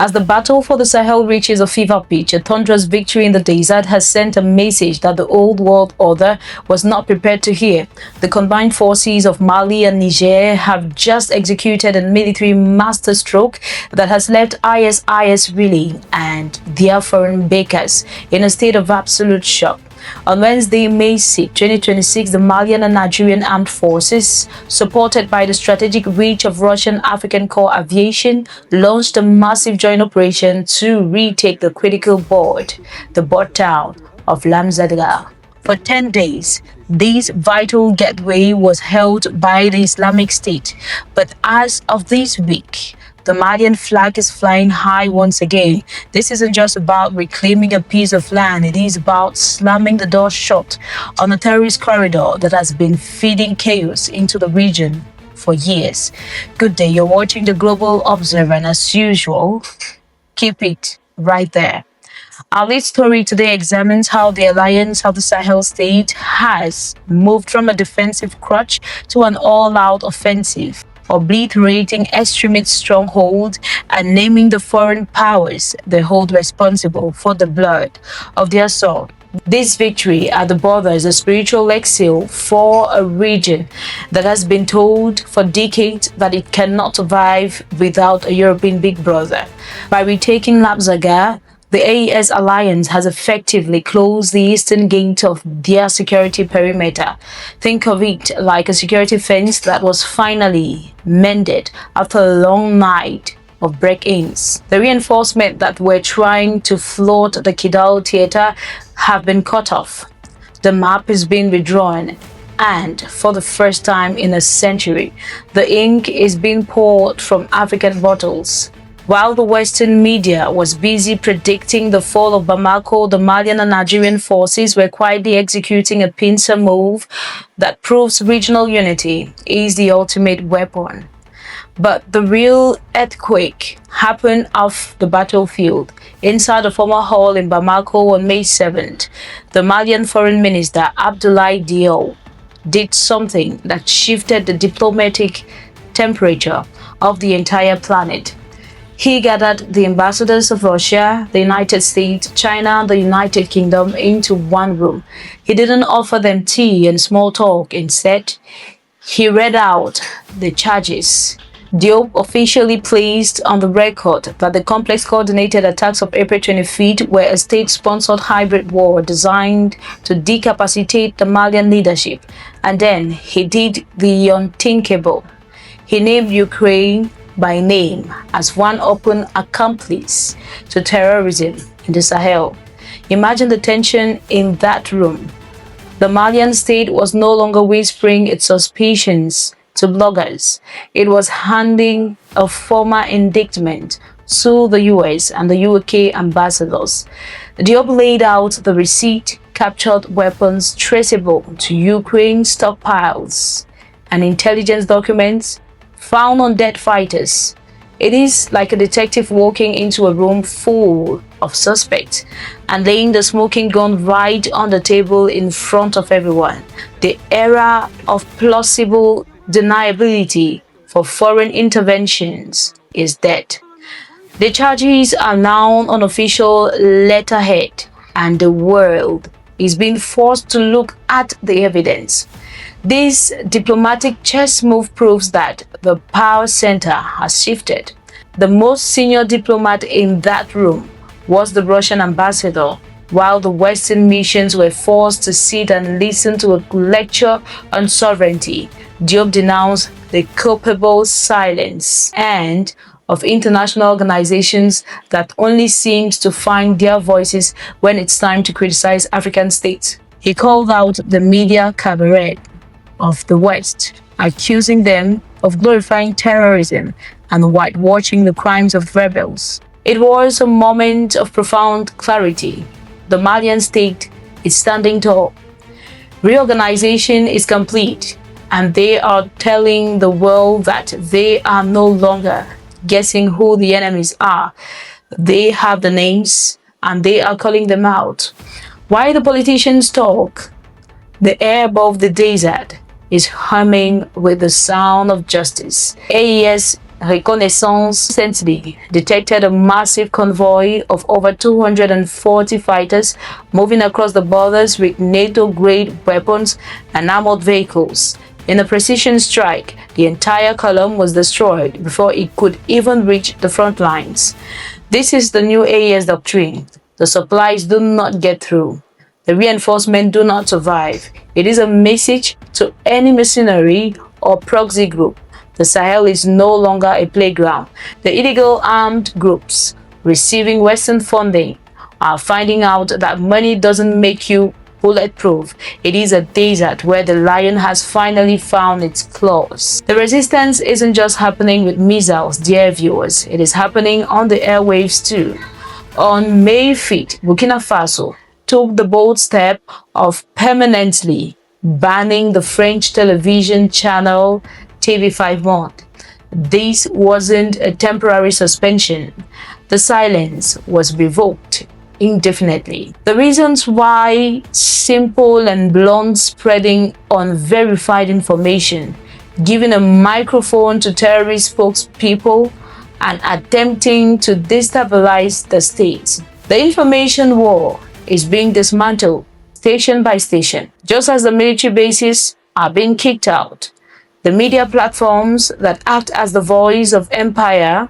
As the battle for the Sahel reaches a fever pitch, a thunderous victory in the desert has sent a message that the old world order was not prepared to hear. The combined forces of Mali and Niger have just executed a military masterstroke that has left ISIS reeling and their foreign backers in a state of absolute shock. On Wednesday, May 6, 2026, the Malian and Nigerian armed forces, supported by the strategic reach of Russian African Corps Aviation, launched a massive joint operation to retake the critical the port town of Labzanga. For 10 days, this vital gateway was held by the Islamic State, but as of this week, the Malian flag is flying high once again. This isn't just about reclaiming a piece of land, it is about slamming the door shut on a terrorist corridor that has been feeding chaos into the region for years. Good day, you're watching the Global Observer, and as usual, keep it right there. Our lead story today examines how the Alliance of the Sahel States has moved from a defensive crutch to an all-out offensive, obliterating extremist strongholds and naming the foreign powers they hold responsible for the blood of their soul. This victory at the border is a spiritual exhale for a region that has been told for decades that it cannot survive without a European big brother. By retaking Labzanga, the AES alliance has effectively closed the eastern gate of their security perimeter. Think of it like a security fence that was finally mended after a long night of break-ins. The reinforcements that were trying to flood the Kidal theater have been cut off. The map is being redrawn, and for the first time in a century, the ink is being poured from African bottles. While the Western media was busy predicting the fall of Bamako, the Malian and Nigerian forces were quietly executing a pincer move that proves regional unity is the ultimate weapon. But the real earthquake happened off the battlefield. Inside the former hall in Bamako on May 7th, the Malian Foreign Minister Abdoulaye Diop did something that shifted the diplomatic temperature of the entire planet. He gathered the ambassadors of Russia, the United States, China, and the United Kingdom into one room. He didn't offer them tea and small talk. Instead, he read out the charges. Diop officially placed on the record that the complex coordinated attacks of April 25th were a state-sponsored hybrid war designed to decapacitate the Malian leadership. And then he did the unthinkable. He named Ukraine by name as one open accomplice to terrorism in the Sahel. Imagine the tension in that room. The Malian state was no longer whispering its suspicions to bloggers. It was handing a formal indictment to the US and the UK ambassadors. Diop laid out the receipt, captured weapons traceable to Ukraine stockpiles, and intelligence documents found on dead fighters. It is like a detective walking into a room full of suspects and laying the smoking gun right on the table in front of everyone. The era of plausible deniability for foreign interventions is dead. The charges are now on official letterhead, and the world is being forced to look at the evidence. This diplomatic chess move proves that the power center has shifted. The most senior diplomat in that room was the Russian ambassador, while the Western missions were forced to sit and listen to a lecture on sovereignty. Diop denounced the culpable silence and of international organizations that only seems to find their voices when it's time to criticize African states. He called out the media cabaret of the West, accusing them of glorifying terrorism and whitewashing the crimes of rebels. It was a moment of profound clarity. The Malian state is standing tall. Reorganization is complete, and they are telling the world that they are no longer guessing who the enemies are. They have the names, and they are calling them out. While the politicians talk, the air above the desert is humming with the sound of justice. AES reconnaissance recently detected a massive convoy of over 240 fighters moving across the borders with NATO-grade weapons and armored vehicles. In a precision strike, the entire column was destroyed before it could even reach the front lines. This is the new AES doctrine. The supplies do not get through. The reinforcements do not survive. It is a message to any mercenary or proxy group. The Sahel is no longer a playground. The illegal armed groups receiving Western funding are finding out that money doesn't make you bulletproof. It is a desert where the lion has finally found its claws. The resistance isn't just happening with missiles, dear viewers. It is happening on the airwaves too. On May 5th, Burkina Faso took the bold step of permanently banning the French television channel TV5 Monde. This wasn't a temporary suspension. The silence was revoked indefinitely. The reasons why: simple and blunt: spreading unverified information, giving a microphone to terrorist spokespeople, and attempting to destabilize the state. The information war is being dismantled station by station. Just as the military bases are being kicked out, the media platforms that act as the voice of empire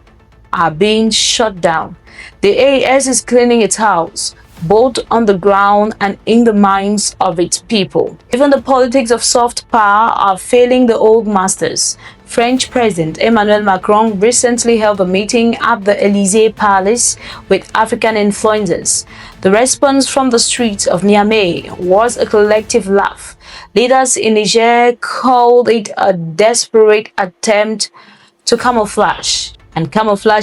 are being shut down. The AES is cleaning its house, both on the ground and in the minds of its people. Even the politics of soft power are failing the old masters. French President Emmanuel Macron recently held a meeting at the Élysée Palace with African influencers. The response from the streets of Niamey was a collective laugh. Leaders in Niger called it a desperate attempt to camouflage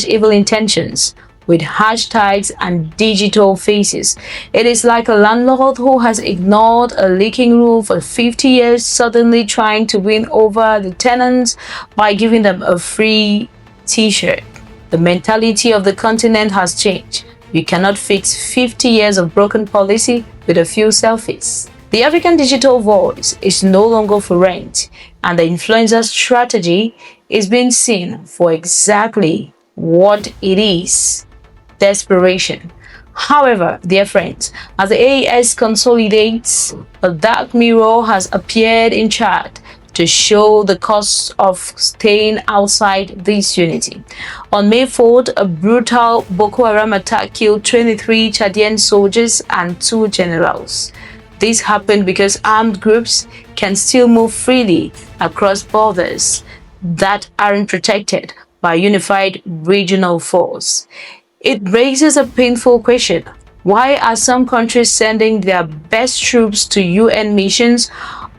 evil intentions with hashtags and digital faces. It is like a landlord who has ignored a leaking roof for 50 years suddenly trying to win over the tenants by giving them a free t-shirt. The mentality of the continent has changed. You cannot fix 50 years of broken policy with a few selfies. The African digital voice is no longer for rent, and the influencer strategy is being seen for exactly what it is: desperation. However, dear friends, as the AES consolidates, a dark mirror has appeared in Chad to show the cost of staying outside this unity. On May 4th, a brutal Boko Haram attack killed 23 Chadian soldiers and 2 generals. This happened because armed groups can still move freely across borders that aren't protected by a unified regional force. It raises a painful question. Why are some countries sending their best troops to UN missions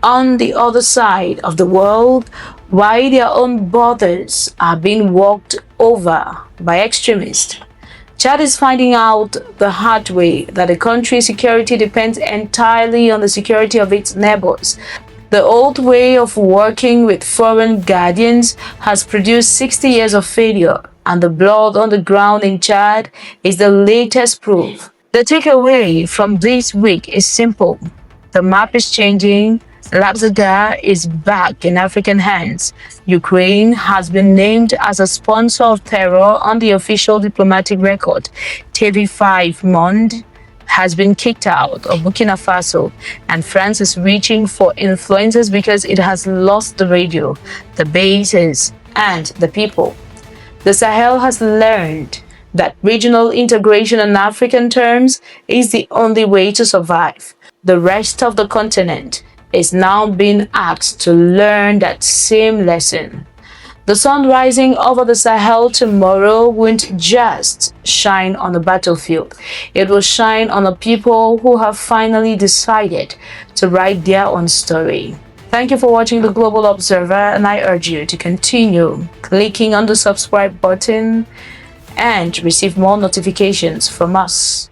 on the other side of the world, while their own borders are being walked over by extremists? Chad is finding out the hard way that a country's security depends entirely on the security of its neighbors. The old way of working with foreign guardians has produced 60 years of failure, and the blood on the ground in Chad is the latest proof. The takeaway from this week is simple. The map is changing. Labzanga is back in African hands. Ukraine has been named as a sponsor of terror on the official diplomatic record. TV5 Monde has been kicked out of Burkina Faso, and France is reaching for influencers because it has lost the radio, the bases, and the people. The Sahel has learned that regional integration on African terms is the only way to survive. The rest of the continent is now being asked to learn that same lesson. The sun rising over the Sahel tomorrow won't just shine on the battlefield. It will shine on the people who have finally decided to write their own story. Thank you for watching the Global Observer, and I urge you to continue clicking on the subscribe button and receive more notifications from us.